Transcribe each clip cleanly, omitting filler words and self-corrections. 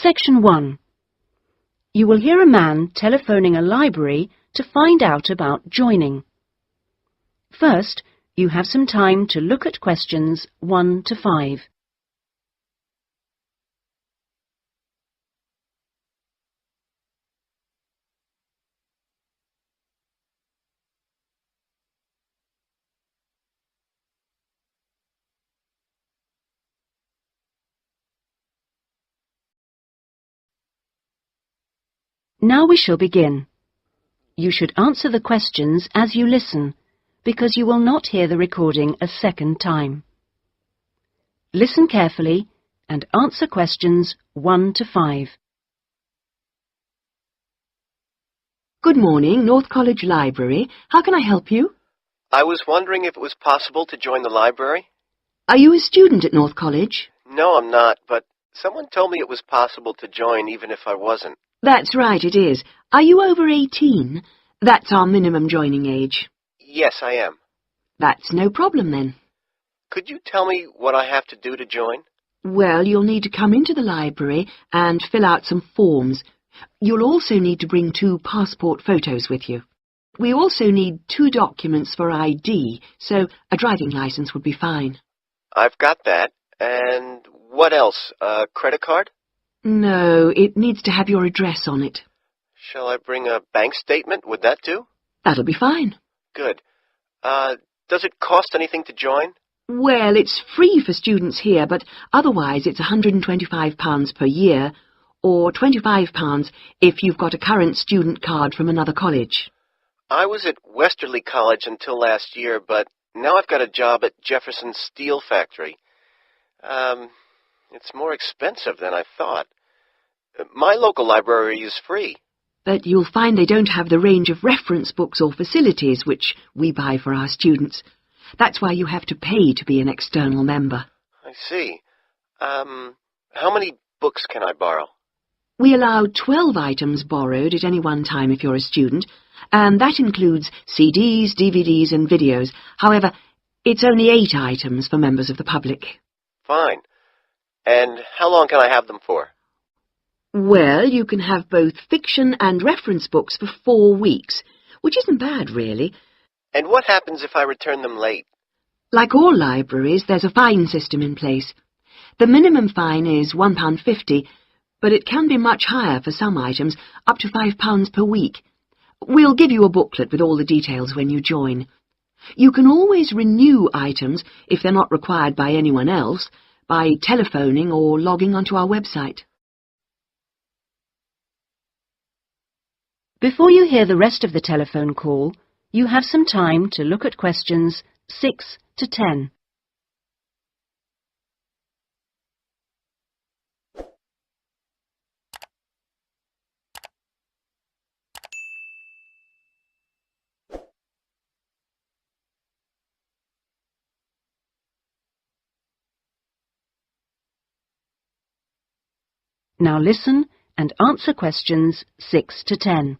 Section 1. You will hear a man telephoning a library to find out about joining. First, you have some time to look at questions 1 to 5. Now we shall begin. You should answer the questions as you listen, because you will not hear the recording a second time. Listen carefully and answer questions 1 to 5. Good morning, North College Library. How can I help you? I was wondering if it was possible to join the library. Are you a student at North College? No, I'm not, but someone told me it was possible to join even if I wasn't. That's right, it is. Are you over 18? That's our minimum joining age. Yes, I am. That's no problem then. Could you tell me what I have to do to join? Well, you'll need to come into the library and fill out some forms. You'll also need to bring 2 passport photos with you. We also need 2 documents for ID, so a driving license would be fine. I've got that. And what else? A credit card? No, it needs to have your address on it. Shall I bring a bank statement? Would that do? That'll be fine. Good. Does it cost anything to join? Well, it's free for students here, but otherwise it's £125 per year, or £25 if you've got a current student card from another college. I was at Westerly College until last year, but now I've got a job at Jefferson Steel Factory. It's more expensive than I thought. My local library is free. But you'll find they don't have the range of reference books or facilities which we buy for our students. That's why you have to pay to be an external member. I see. How many books can I borrow? We allow 12 items borrowed at any one time if you're a student, and that includes CDs, DVDs and videos. However, it's only 8 items for members of the public. Fine. And how long can I have them for? Well, you can have both fiction and reference books for 4 weeks, which isn't bad, really. And what happens if I return them late? Like all libraries, there's a fine system in place. The minimum fine is £1.50, but it can be much higher for some items, up to £5 per week. We'll give you a booklet with all the details when you join. You can always renew items, if they're not required by anyone else, by telephoning or logging onto our website. Before you hear the rest of the telephone call, you have some time to look at questions 6 to 10. Now listen and answer questions 6 to 10.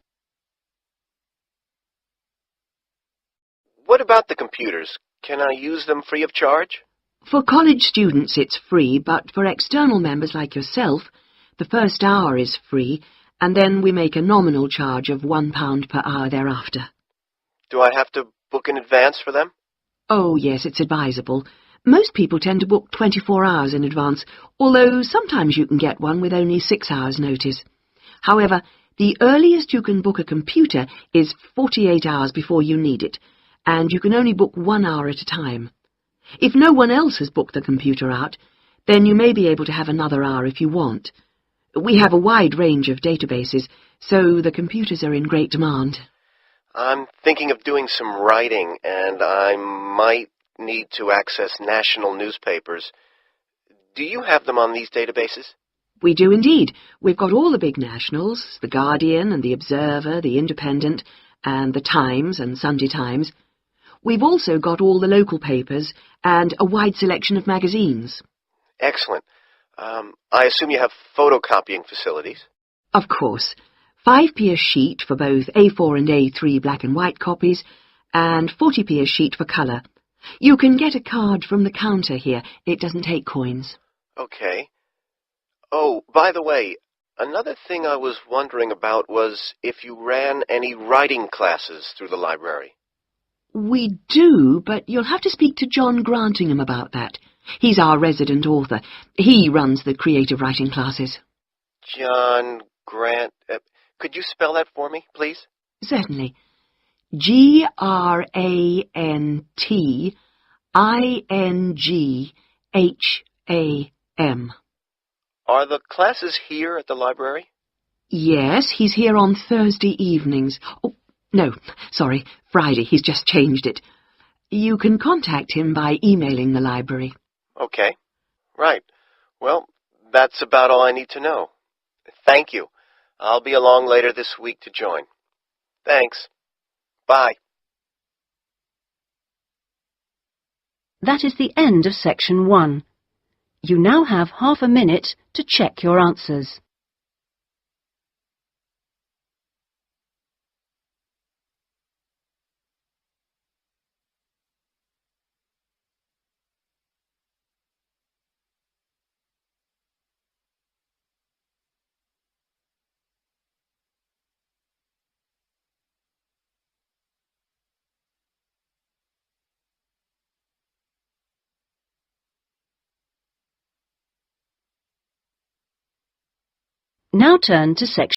What about the computers? Can I use them free of charge? For college students it's free, but for external members like yourself, the first hour is free, and then we make a nominal charge of £1 per hour thereafter. Do I have to book in advance for them? Oh, yes, it's advisable. Most people tend to book 24 hours in advance, although sometimes you can get one with only 6 hours' notice. However, the earliest you can book a computer is 48 hours before you need it, and you can only book 1 hour at a time. If no one else has booked the computer out, then you may be able to have another hour if you want. We have a wide range of databases, so the computers are in great demand. I'm thinking of doing some writing, and I might need to access national newspapers. Do you have them on these databases? We do indeed. We've got all the big nationals, The Guardian and The Observer, The Independent, and The Times and Sunday Times. We've also got all the local papers and a wide selection of magazines. Excellent. I assume you have photocopying facilities? Of course. 5p a sheet for both A4 and A3 black and white copies, and 40p a sheet for colour. You can get a card from the counter here. It doesn't take coins. Okay. Oh, by the way, Another thing I was wondering about was if you ran any writing classes through the library. We do, but you'll have to speak to John Grantigham about that. He's our resident author. He runs the creative writing classes. John Grant... could you spell that for me, please? Certainly. Grantigham. Are the classes here at the library? Yes, he's here on Thursday evenings. Oh, no, sorry, Friday. He's just changed it. You can contact him by emailing the library. Okay. Right. Well, that's about all I need to know. Thank you. I'll be along later this week to join. Thanks. Bye. That is the end of section 1. You now have half a minute to check your answers. Now turn to section